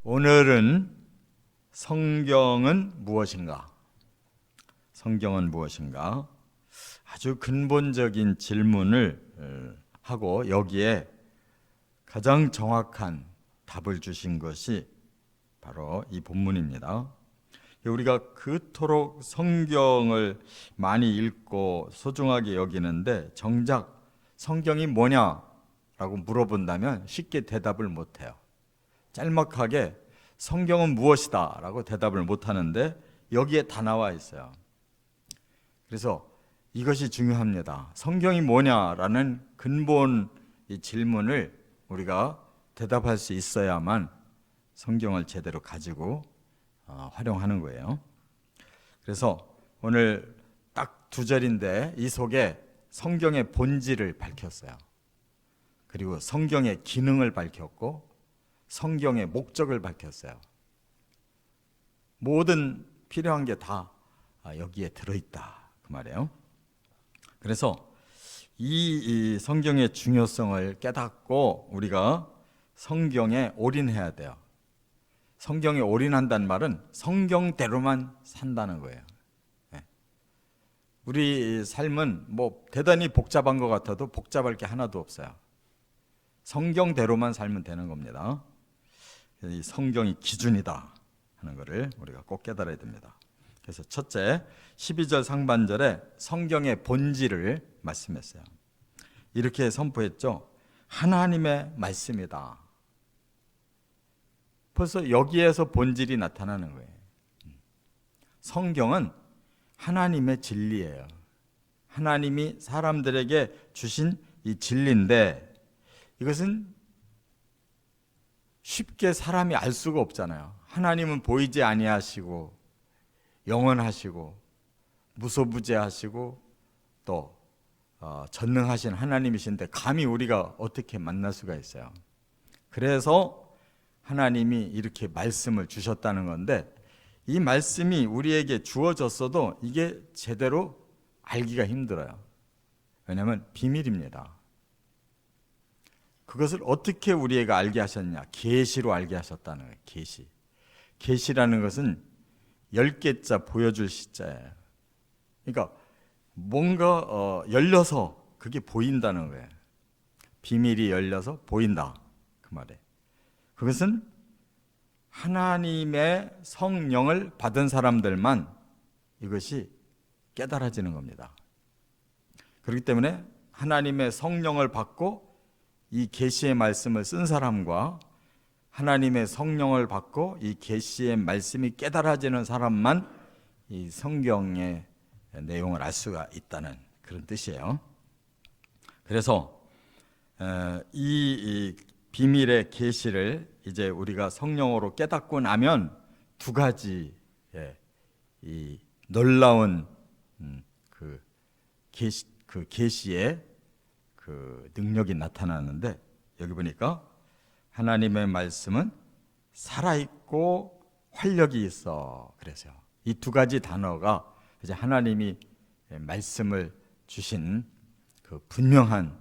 오늘은 성경은 무엇인가? 성경은 무엇인가? 아주 근본적인 질문을 하고 여기에 가장 정확한 답을 주신 것이 바로 이 본문입니다. 우리가 그토록 성경을 많이 읽고 소중하게 여기는데 정작 성경이 뭐냐라고 물어본다면 쉽게 대답을 못해요. 짤막하게 성경은 무엇이다 라고 대답을 못하는데 여기에 다 나와 있어요. 그래서 이것이 중요합니다. 성경이 뭐냐라는 근본 이 질문을 우리가 대답할 수 있어야만 성경을 제대로 가지고 활용하는 거예요. 그래서 오늘 딱 2절인데 이 속에 성경의 본질을 밝혔어요. 그리고 성경의 기능을 밝혔고 성경의 목적을 밝혔어요. 모든 필요한 게 다 여기에 들어있다 그 말이에요. 그래서 이 성경의 중요성을 깨닫고 우리가 성경에 올인해야 돼요. 성경에 올인한다는 말은 성경대로만 산다는 거예요. 우리 삶은 뭐 대단히 복잡한 것 같아도 복잡할 게 하나도 없어요. 성경대로만 살면 되는 겁니다. 이 성경이 기준이다 하는 것을 우리가 꼭 깨달아야 됩니다. 그래서 첫째, 12절 상반절에 성경의 본질을 말씀했어요. 이렇게 선포했죠. 하나님의 말씀이다. 벌써 여기에서 본질이 나타나는 거예요. 성경은 하나님의 진리예요. 하나님이 사람들에게 주신 이 진리인데 이것은 쉽게 사람이 알 수가 없잖아요. 하나님은 보이지 아니하시고 영원하시고 무소부재하시고 또 전능하신 하나님이신데 감히 우리가 어떻게 만날 수가 있어요. 그래서 하나님이 이렇게 말씀을 주셨다는 건데 이 말씀이 우리에게 주어졌어도 이게 제대로 알기가 힘들어요. 왜냐하면 비밀입니다. 그것을 어떻게 우리에게 알게 하셨냐? 계시로 알게 하셨다는 거예요. 계시. 계시라는 것은 10개자 보여줄 시자예요. 그러니까 뭔가 열려서 그게 보인다는 거예요. 비밀이 열려서 보인다 그 말이에요. 그것은 하나님의 성령을 받은 사람들만 이것이 깨달아지는 겁니다. 그렇기 때문에 하나님의 성령을 받고 이 계시의 말씀을 쓴 사람과 하나님의 성령을 받고 이 계시의 말씀이 깨달아지는 사람만 이 성경의 내용을 알 수가 있다는 그런 뜻이에요. 그래서 이 비밀의 계시를 이제 우리가 성령으로 깨닫고 나면 2가지의 이 놀라운 그 계시의 그 능력이 나타나는데 여기 보니까 하나님의 말씀은 살아있고 활력이 있어 그래서요. 이 2가지 단어가 이제 하나님이 말씀을 주신 그 분명한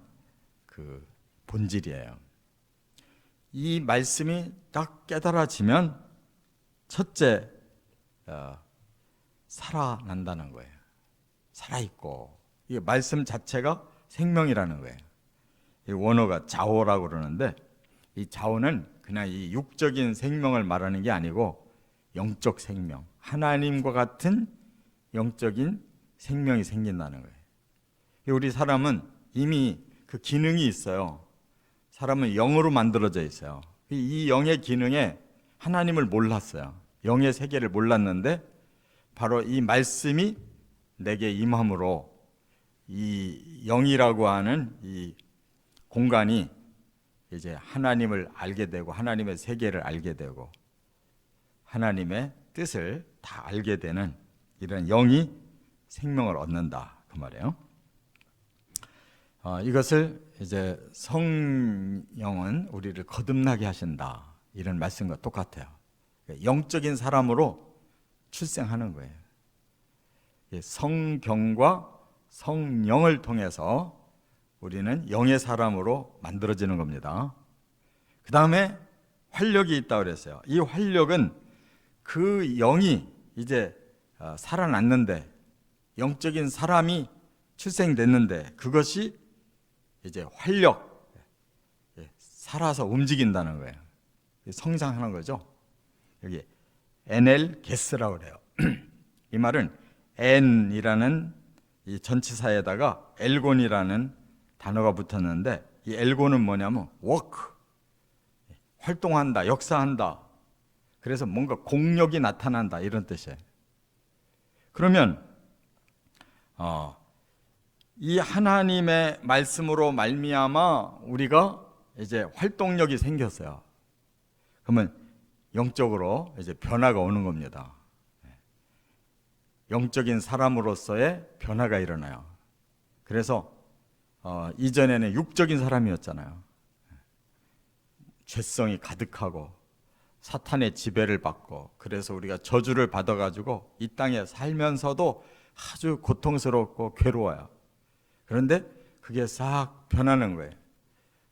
그 본질이에요. 이 말씀이 딱 깨달아지면 첫째 살아난다는 거예요. 살아있고 이 말씀 자체가 생명이라는 거예요. 이 원어가 자오라고 그러는데 이 자오는 그냥 이 육적인 생명을 말하는 게 아니고 영적 생명, 하나님과 같은 영적인 생명이 생긴다는 거예요. 우리 사람은 이미 그 기능이 있어요. 사람은 영으로 만들어져 있어요. 이 영의 기능에 하나님을 몰랐어요. 영의 세계를 몰랐는데 바로 이 말씀이 내게 임함으로 이 영이라고 하는 이 공간이 이제 하나님을 알게 되고 하나님의 세계를 알게 되고 하나님의 뜻을 다 알게 되는 이런 영이 생명을 얻는다 그 말이에요. 이것을 이제 성령은 우리를 거듭나게 하신다 이런 말씀과 똑같아요. 영적인 사람으로 출생하는 거예요. 성경과 성령을 통해서 우리는 영의 사람으로 만들어지는 겁니다. 그 다음에 활력이 있다고 그랬어요. 이 활력은 그 영이 이제 살아났는데, 영적인 사람이 출생됐는데, 그것이 이제 활력, 살아서 움직인다는 거예요. 성장하는 거죠. 여기 에넬 게스라고 그래요. 이 말은 N이라는 이 전치사에다가 엘곤이라는 단어가 붙었는데, 이 엘곤은 뭐냐면 워크, 활동한다, 역사한다. 그래서 뭔가 공력이 나타난다, 이런 뜻이에요. 그러면 이 하나님의 말씀으로 말미암아 우리가 이제 활동력이 생겼어요. 그러면 영적으로 이제 변화가 오는 겁니다. 영적인 사람으로서의 변화가 일어나요. 그래서 이전에는 육적인 사람이었잖아요. 죄성이 가득하고 사탄의 지배를 받고, 그래서 우리가 저주를 받아가지고 이 땅에 살면서도 아주 고통스럽고 괴로워요. 그런데 그게 싹 변하는 거예요.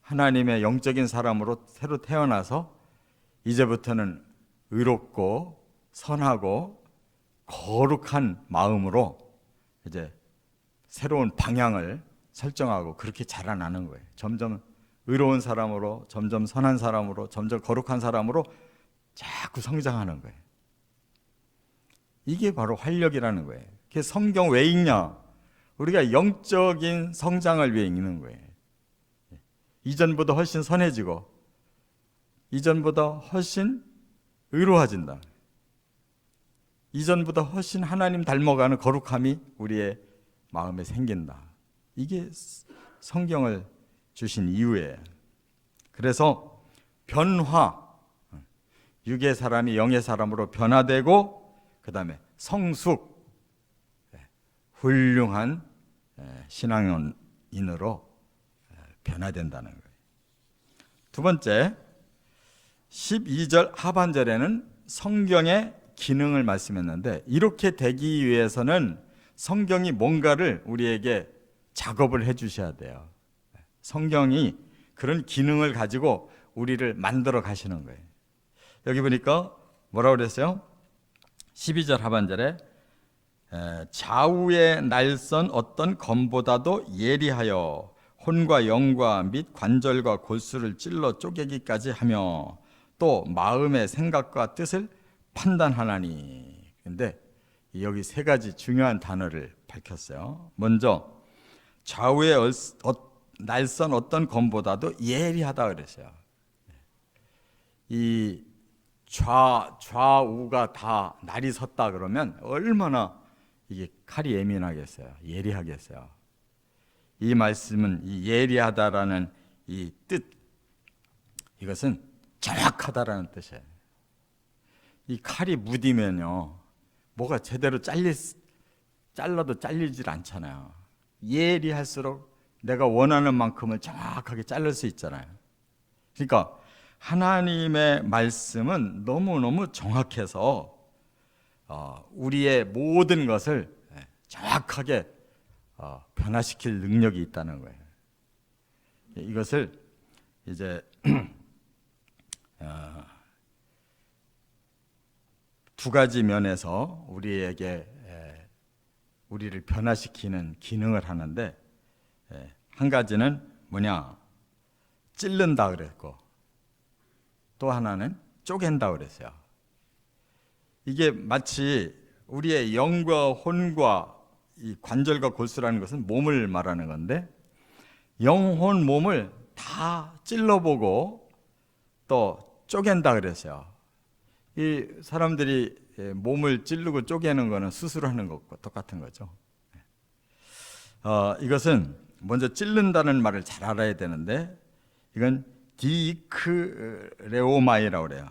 하나님의 영적인 사람으로 새로 태어나서 이제부터는 의롭고 선하고 거룩한 마음으로 이제 새로운 방향을 설정하고 그렇게 자라나는 거예요. 점점 의로운 사람으로, 점점 선한 사람으로, 점점 거룩한 사람으로 자꾸 성장하는 거예요. 이게 바로 활력이라는 거예요. 그게 성경 왜 읽냐? 우리가 영적인 성장을 위해 읽는 거예요. 이전보다 훨씬 선해지고, 이전보다 훨씬 의로워진다. 이전보다 훨씬 하나님 닮아가는 거룩함이 우리의 마음에 생긴다. 이게 성경을 주신 이유예요. 그래서 변화, 육의 사람이 영의 사람으로 변화되고, 그 다음에 성숙, 훌륭한 신앙인으로 변화된다는 거예요. 두 번째, 12절 하반절에는 성경의 기능을 말씀했는데, 이렇게 되기 위해서는 성경이 뭔가를 우리에게 작업을 해 주셔야 돼요. 성경이 그런 기능을 가지고 우리를 만들어 가시는 거예요. 여기 보니까 뭐라고 그랬어요? 12절 하반절에 좌우의 날선 어떤 검보다도 예리하여 혼과 영과 및 관절과 골수를 찔러 쪼개기까지 하며 또 마음의 생각과 뜻을 판단하나니. 근데 여기 세 가지 중요한 단어를 밝혔어요. 먼저 좌우의 날선 어떤 검보다도 예리하다 그랬어요. 이 좌우가 다 날이 섰다 그러면 얼마나 이게 칼이 예민하겠어요. 예리하겠어요. 이 말씀은 이 예리하다라는 이 뜻, 이것은 정확하다라는 뜻이에요. 이 칼이 무디면요, 뭐가 제대로 잘라도 잘리질 않잖아요. 예리할수록 내가 원하는 만큼을 정확하게 자를 수 있잖아요. 그러니까 하나님의 말씀은 너무너무 정확해서 우리의 모든 것을 정확하게 변화시킬 능력이 있다는 거예요. 이것을 이제 두 가지 면에서 우리를 변화시키는 기능을 하는데, 한 가지는 뭐냐? 찌른다 그랬고, 또 하나는 쪼갠다 그랬어요. 이게 마치 우리의 영과 혼과 이 관절과 골수라는 것은 몸을 말하는 건데, 영혼 몸을 다 찔러보고 또 쪼갠다 그랬어요. 이 사람들이 몸을 찌르고 쪼개는 거는 수술하는 것과 똑같은 거죠. 이것은 먼저 찌른다는 말을 잘 알아야 되는데, 이건 디크레오마이라고 그래요.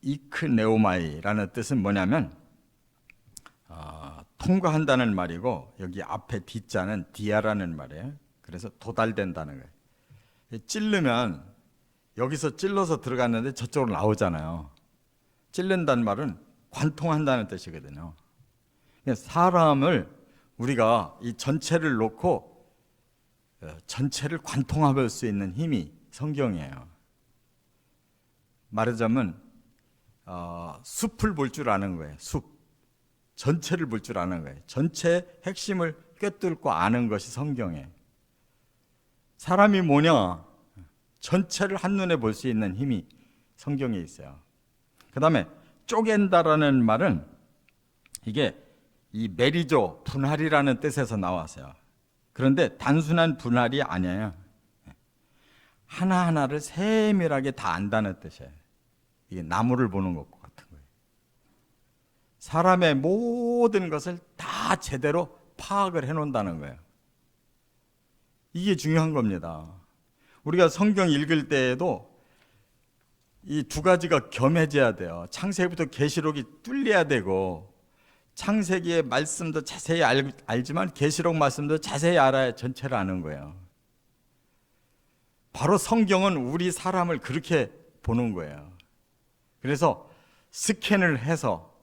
이크네오마이라는 뜻은 뭐냐면 통과한다는 말이고, 여기 앞에 D자는 디아라는 말이에요. 그래서 도달된다는 거예요. 찌르면 여기서 찔러서 들어갔는데 저쪽으로 나오잖아요. 찔른다는 말은 관통한다는 뜻이거든요. 사람을 우리가 이 전체를 놓고 전체를 관통할 수 있는 힘이 성경이에요. 말하자면 숲을 볼 줄 아는 거예요. 숲 전체를 볼 줄 아는 거예요. 전체의 핵심을 꿰뚫고 아는 것이 성경이에요. 사람이 뭐냐? 전체를 한눈에 볼 수 있는 힘이 성경에 있어요. 그 다음에 쪼갠다라는 말은 이게 이 메리조, 분할이라는 뜻에서 나왔어요. 그런데 단순한 분할이 아니에요. 하나하나를 세밀하게 다 안다는 뜻이에요. 이게 나무를 보는 것과 같은 거예요. 사람의 모든 것을 다 제대로 파악을 해놓는다는 거예요. 이게 중요한 겁니다. 우리가 성경 읽을 때에도 이 두 가지가 겸해져야 돼요. 창세기부터 계시록이 뚫려야 되고, 창세기의 말씀도 자세히 알지만 계시록 말씀도 자세히 알아야 전체를 아는 거예요. 바로 성경은 우리 사람을 그렇게 보는 거예요. 그래서 스캔을 해서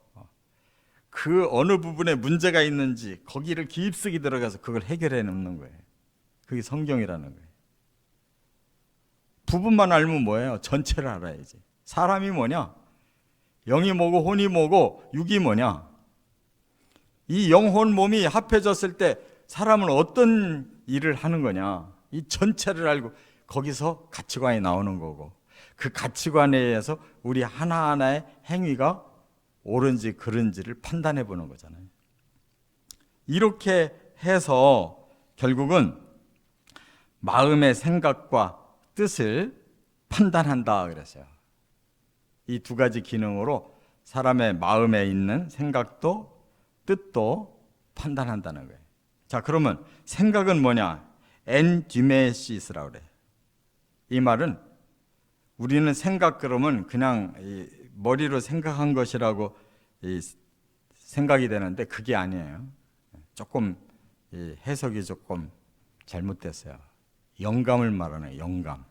그 어느 부분에 문제가 있는지 거기를 깊숙이 들어가서 그걸 해결해 놓는 거예요. 그게 성경이라는 거예요. 부분만 알면 뭐예요? 전체를 알아야지. 사람이 뭐냐? 영이 뭐고 혼이 뭐고 육이 뭐냐? 이 영혼 몸이 합해졌을 때 사람은 어떤 일을 하는 거냐? 이 전체를 알고 거기서 가치관이 나오는 거고, 그 가치관에 의해서 우리 하나하나의 행위가 옳은지 그른지를 판단해 보는 거잖아요. 이렇게 해서 결국은 마음의 생각과 뜻을 판단한다 그랬어요. 이 두 가지 기능으로 사람의 마음에 있는 생각도 뜻도 판단한다는 거예요. 자, 그러면 생각은 뭐냐? 엔디메시스라고 그래. 이 말은 우리는 생각 그러면 그냥 머리로 생각한 것이라고 생각이 되는데 그게 아니에요. 조금 해석이 조금 잘못됐어요. 영감을 말하는 영감.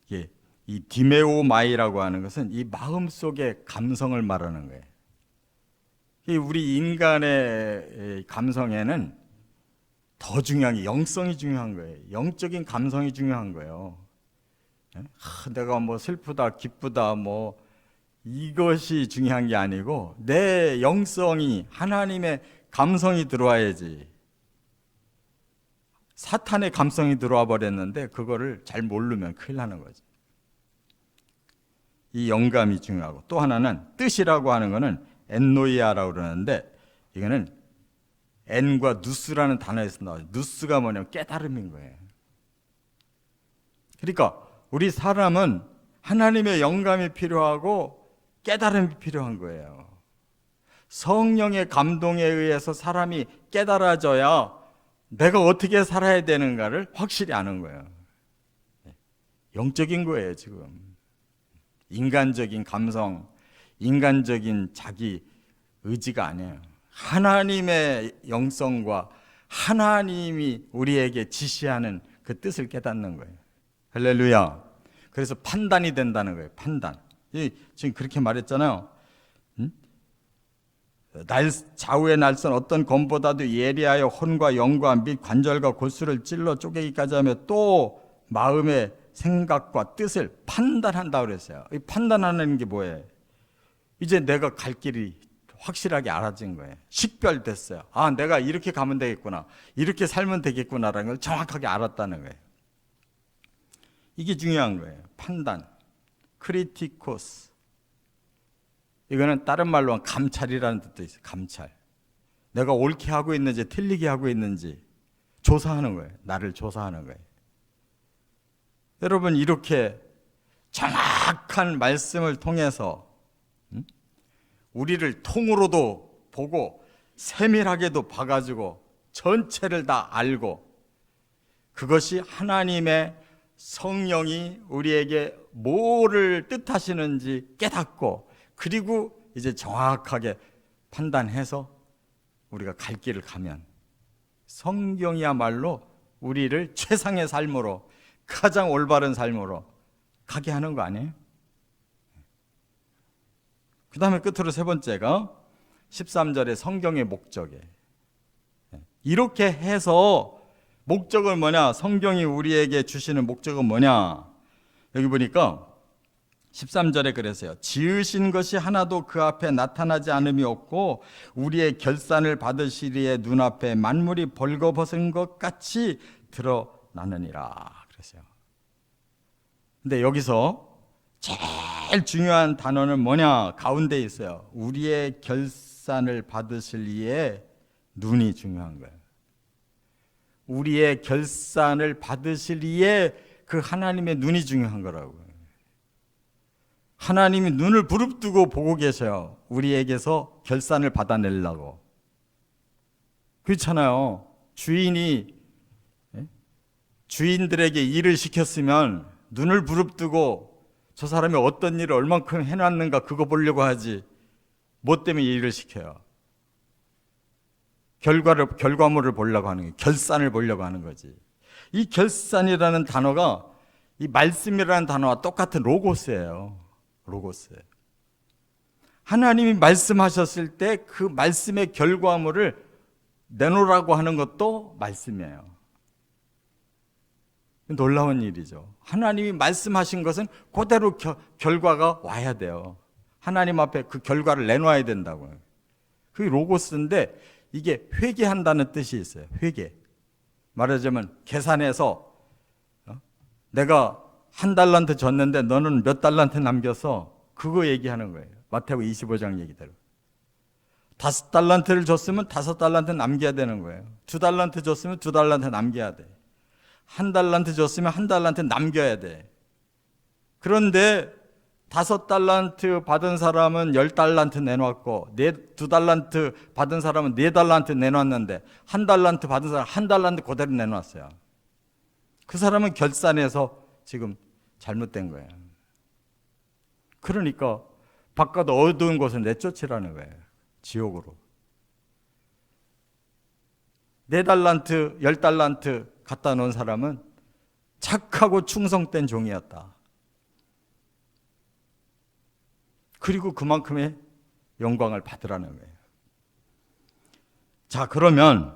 이게 이 디메오마이라고 하는 것은 이 마음 속의 감성을 말하는 거예요. 우리 인간의 감성에는 더 중요한 게 영성이 중요한 거예요. 영적인 감성이 중요한 거예요. 내가 뭐 슬프다, 기쁘다, 뭐 이것이 중요한 게 아니고 내 영성이 하나님의 감성이 들어와야지. 사탄의 감성이 들어와 버렸는데 그거를 잘 모르면 큰일 나는 거지. 이 영감이 중요하고, 또 하나는 뜻이라고 하는 거는 엔노이아라고 그러는데, 이거는 엔과 누스라는 단어에서 나와요. 누스가 뭐냐면 깨달음인 거예요. 그러니까 우리 사람은 하나님의 영감이 필요하고 깨달음이 필요한 거예요. 성령의 감동에 의해서 사람이 깨달아져야 내가 어떻게 살아야 되는가를 확실히 아는 거예요. 영적인 거예요, 지금. 인간적인 감성, 인간적인 자기 의지가 아니에요. 하나님의 영성과 하나님이 우리에게 지시하는 그 뜻을 깨닫는 거예요. 할렐루야. 그래서 판단이 된다는 거예요. 판단. 지금 그렇게 말했잖아요. 좌우의 날선 어떤 검보다도 예리하여 혼과 영과 및 관절과 골수를 찔러 쪼개기까지 하며 또 마음의 생각과 뜻을 판단한다고 그랬어요. 이 판단하는 게 뭐예요? 이제 내가 갈 길이 확실하게 알아진 거예요. 식별됐어요. 아, 내가 이렇게 가면 되겠구나, 이렇게 살면 되겠구나라는 걸 정확하게 알았다는 거예요. 이게 중요한 거예요. 판단, 크리티코스. 이거는 다른 말로 하면 감찰이라는 뜻도 있어요. 감찰. 내가 옳게 하고 있는지 틀리게 하고 있는지 조사하는 거예요. 나를 조사하는 거예요. 여러분, 이렇게 정확한 말씀을 통해서 우리를 통으로도 보고 세밀하게도 봐가지고 전체를 다 알고, 그것이 하나님의 성령이 우리에게 뭐를 뜻하시는지 깨닫고, 그리고 이제 정확하게 판단해서 우리가 갈 길을 가면 성경이야말로 우리를 최상의 삶으로, 가장 올바른 삶으로 가게 하는 거 아니에요? 그 다음에 끝으로 세 번째가 13절의 성경의 목적이에요. 이렇게 해서 목적은 뭐냐? 성경이 우리에게 주시는 목적은 뭐냐? 여기 보니까 13절에 그랬어요. 지으신 것이 하나도 그 앞에 나타나지 않음이 없고 우리의 결산을 받으시리에 눈앞에 만물이 벌거벗은 것 같이 드러나느니라 그랬어요. 근데 여기서 제일 중요한 단어는 뭐냐? 가운데 있어요. 우리의 결산을 받으실 이의 눈이 중요한 거예요. 우리의 결산을 받으실 이의 그 하나님의 눈이 중요한 거라고요. 하나님이 눈을 부릅뜨고 보고 계셔요. 우리에게서 결산을 받아내려고. 그렇잖아요. 주인들에게 일을 시켰으면 눈을 부릅뜨고 저 사람이 어떤 일을 얼만큼 해놨는가 그거 보려고 하지. 뭐 때문에 일을 시켜요? 결과물을 보려고 하는 거예요. 결산을 보려고 하는 거지. 이 결산이라는 단어가 이 말씀이라는 단어와 똑같은 로고스예요. 로고스. 하나님이 말씀하셨을 때 그 말씀의 결과물을 내놓으라고 하는 것도 말씀이에요. 놀라운 일이죠. 하나님이 말씀하신 것은 그대로 결과가 와야 돼요. 하나님 앞에 그 결과를 내놓아야 된다고요. 그게 로고스인데 이게 회개한다는 뜻이 있어요. 회개. 말하자면 계산해서 내가 1달란트 줬는데 너는 몇 달란트 남겨서 그거 얘기하는 거예요. 마태복음 25장 얘기대로. 5달란트를 줬으면 5달란트 남겨야 되는 거예요. 2달란트 줬으면 2달란트 남겨야 돼. 1달란트 줬으면 1달란트 남겨야 돼. 그런데 5달란트 받은 사람은 10달란트 내놓았고 2달란트 받은 사람은 4달란트 내놓았는데 1달란트 받은 사람은 1달란트 그대로 내놓았어요. 그 사람은 결산해서 지금 잘못된 거예요. 그러니까 바깥 어두운 곳을 내쫓으라는 거예요. 지옥으로. 4달란트, 10달란트 갖다 놓은 사람은 착하고 충성된 종이었다. 그리고 그만큼의 영광을 받으라는 거예요. 자, 그러면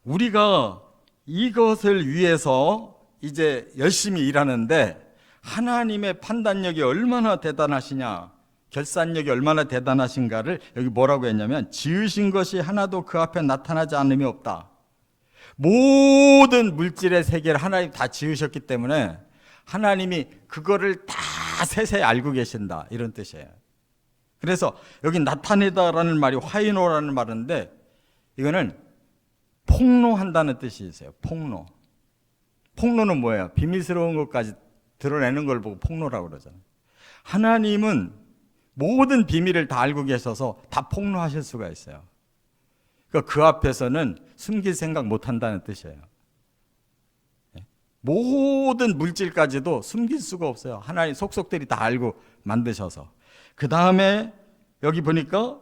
우리가 이것을 위해서 이제 열심히 일하는데 하나님의 판단력이 얼마나 대단하시냐, 결산력이 얼마나 대단하신가를 여기 뭐라고 했냐면 지으신 것이 하나도 그 앞에 나타나지 않음이 없다. 모든 물질의 세계를 하나님 다 지으셨기 때문에 하나님이 그거를 다 세세히 알고 계신다, 이런 뜻이에요. 그래서 여기 나타내다라는 말이 화이노라는 말인데 이거는 폭로한다는 뜻이 있어요. 폭로. 폭로는 뭐예요? 비밀스러운 것까지 드러내는 걸 보고 폭로라고 그러잖아요. 하나님은 모든 비밀을 다 알고 계셔서 다 폭로하실 수가 있어요. 그러니까 그 앞에서는 숨길 생각 못 한다는 뜻이에요. 모든 물질까지도 숨길 수가 없어요. 하나님 속속들이 다 알고 만드셔서. 그 다음에 여기 보니까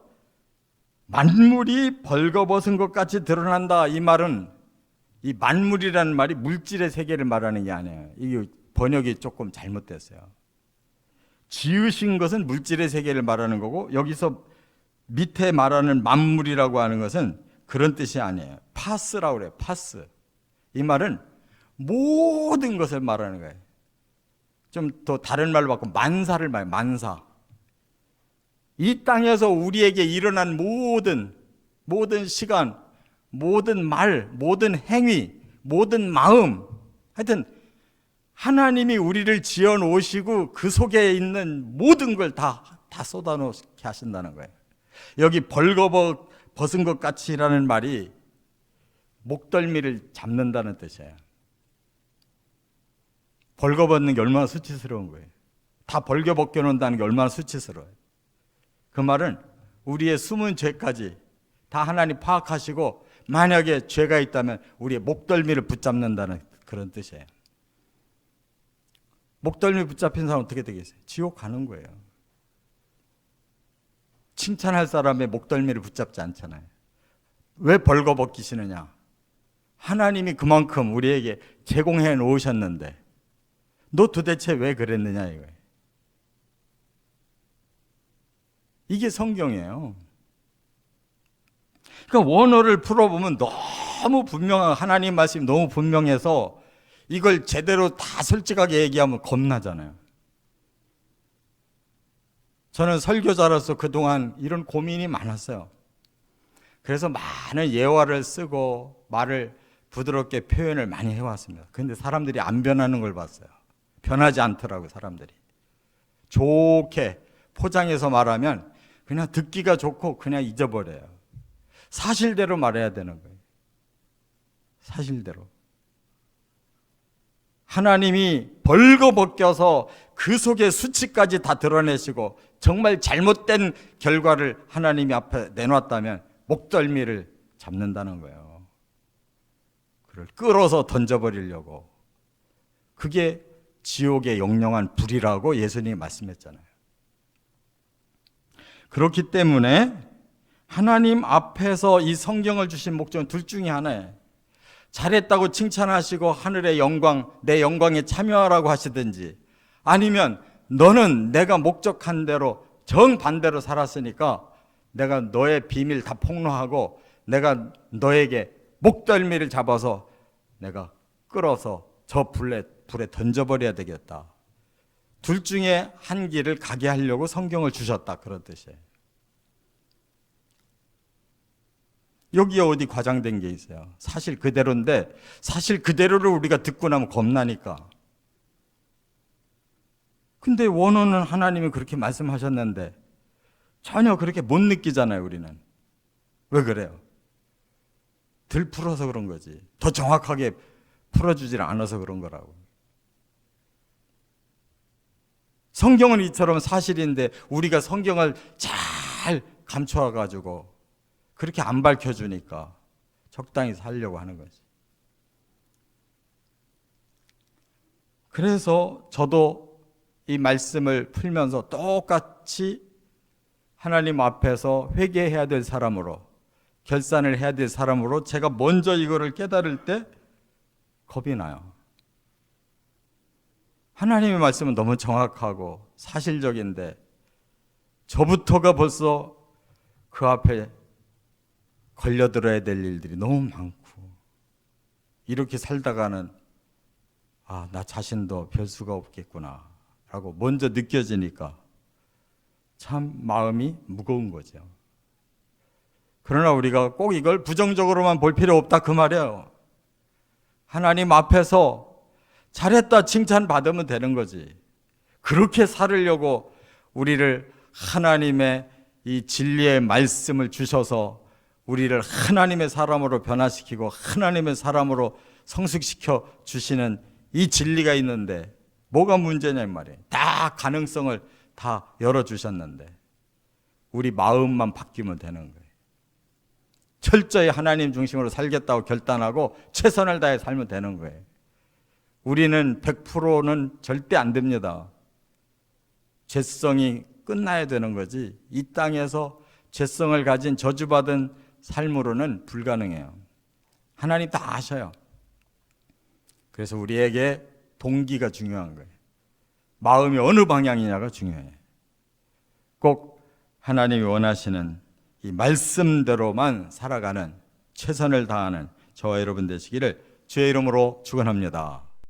만물이 벌거벗은 것 같이 드러난다. 이 말은 이 만물이라는 말이 물질의 세계를 말하는 게 아니에요. 이게 번역이 조금 잘못됐어요. 지으신 것은 물질의 세계를 말하는 거고 여기서 밑에 말하는 만물이라고 하는 것은 그런 뜻이 아니에요. 파스라고 그래요. 파스. 이 말은 모든 것을 말하는 거예요. 좀 더 다른 말로 바꾸면 만사를 말해요. 만사. 이 땅에서 우리에게 일어난 모든 시간, 모든 말, 모든 행위, 모든 마음, 하여튼 하나님이 우리를 지어 놓으시고 그 속에 있는 모든 걸 다 쏟아놓게 하신다는 거예요. 여기 벌거벗은 것 같이라는 말이 목덜미를 잡는다는 뜻이에요. 벌거벗는 게 얼마나 수치스러운 거예요. 다 벌겨벗겨 놓는다는 게 얼마나 수치스러워요. 그 말은 우리의 숨은 죄까지 다 하나님 파악하시고 만약에 죄가 있다면 우리의 목덜미를 붙잡는다는 그런 뜻이에요. 목덜미 붙잡힌 사람 어떻게 되겠어요? 지옥 가는 거예요. 칭찬할 사람의 목덜미를 붙잡지 않잖아요. 왜 벌거벗기시느냐? 하나님이 그만큼 우리에게 제공해 놓으셨는데 너 도대체 왜 그랬느냐 이거예요. 이게 성경이에요. 그러니까 원어를 풀어보면 너무 분명한 하나님 말씀이 너무 분명해서 이걸 제대로 다 솔직하게 얘기하면 겁나잖아요. 저는 설교자로서 그동안 이런 고민이 많았어요. 그래서 많은 예화를 쓰고 말을 부드럽게 표현을 많이 해왔습니다. 그런데 사람들이 안 변하는 걸 봤어요. 변하지 않더라고요, 사람들이. 좋게 포장해서 말하면 그냥 듣기가 좋고 그냥 잊어버려요. 사실대로 말해야 되는 거예요. 사실대로. 하나님이 벌거벗겨서 그 속에 수치까지 다 드러내시고 정말 잘못된 결과를 하나님이 앞에 내놨다면 목덜미를 잡는다는 거예요. 그를 끌어서 던져버리려고. 그게 지옥의 영영한 불이라고 예수님이 말씀했잖아요. 그렇기 때문에 하나님 앞에서 이 성경을 주신 목적은 둘 중에 하나예요. 잘했다고 칭찬하시고 하늘의 영광, 내 영광에 참여하라고 하시든지, 아니면 너는 내가 목적한 대로 정반대로 살았으니까 내가 너의 비밀 다 폭로하고 내가 너에게 목덜미를 잡아서 내가 끌어서 저 불에 던져버려야 되겠다. 둘 중에 한 길을 가게 하려고 성경을 주셨다, 그런 뜻이에요. 여기에 어디 과장된 게 있어요? 사실 그대로인데 사실 그대로를 우리가 듣고 나면 겁나니까. 근데 원어는 하나님이 그렇게 말씀하셨는데 전혀 그렇게 못 느끼잖아요, 우리는. 왜 그래요? 덜 풀어서 그런 거지. 더 정확하게 풀어주질 않아서 그런 거라고. 성경은 이처럼 사실인데 우리가 성경을 잘 감춰가지고 그렇게 안 밝혀주니까 적당히 살려고 하는 거지. 그래서 저도 이 말씀을 풀면서 똑같이 하나님 앞에서 회개해야 될 사람으로, 결산을 해야 될 사람으로 제가 먼저 이거를 깨달을 때 겁이 나요. 하나님의 말씀은 너무 정확하고 사실적인데 저부터가 벌써 그 앞에 걸려들어야 될 일들이 너무 많고, 이렇게 살다가는 나 자신도 별 수가 없겠구나 라고 먼저 느껴지니까 참 마음이 무거운 거죠. 그러나 우리가 꼭 이걸 부정적으로만 볼 필요 없다, 그 말이에요. 하나님 앞에서 잘했다 칭찬받으면 되는 거지. 그렇게 살으려고 우리를 하나님의 이 진리의 말씀을 주셔서 우리를 하나님의 사람으로 변화시키고 하나님의 사람으로 성숙시켜 주시는 이 진리가 있는데 뭐가 문제냐 이 말이에요. 다 가능성을 다 열어주셨는데 우리 마음만 바뀌면 되는 거예요. 철저히 하나님 중심으로 살겠다고 결단하고 최선을 다해 살면 되는 거예요. 우리는 100%는 절대 안 됩니다. 죄성이 끝나야 되는 거지 이 땅에서 죄성을 가진 저주받은 삶으로는 불가능해요. 하나님 다 아셔요. 그래서 우리에게 동기가 중요한 거예요. 마음이 어느 방향이냐가 중요해요. 꼭 하나님이 원하시는 이 말씀대로만 살아가는, 최선을 다하는 저와 여러분 되시기를 주의 이름으로 축원합니다.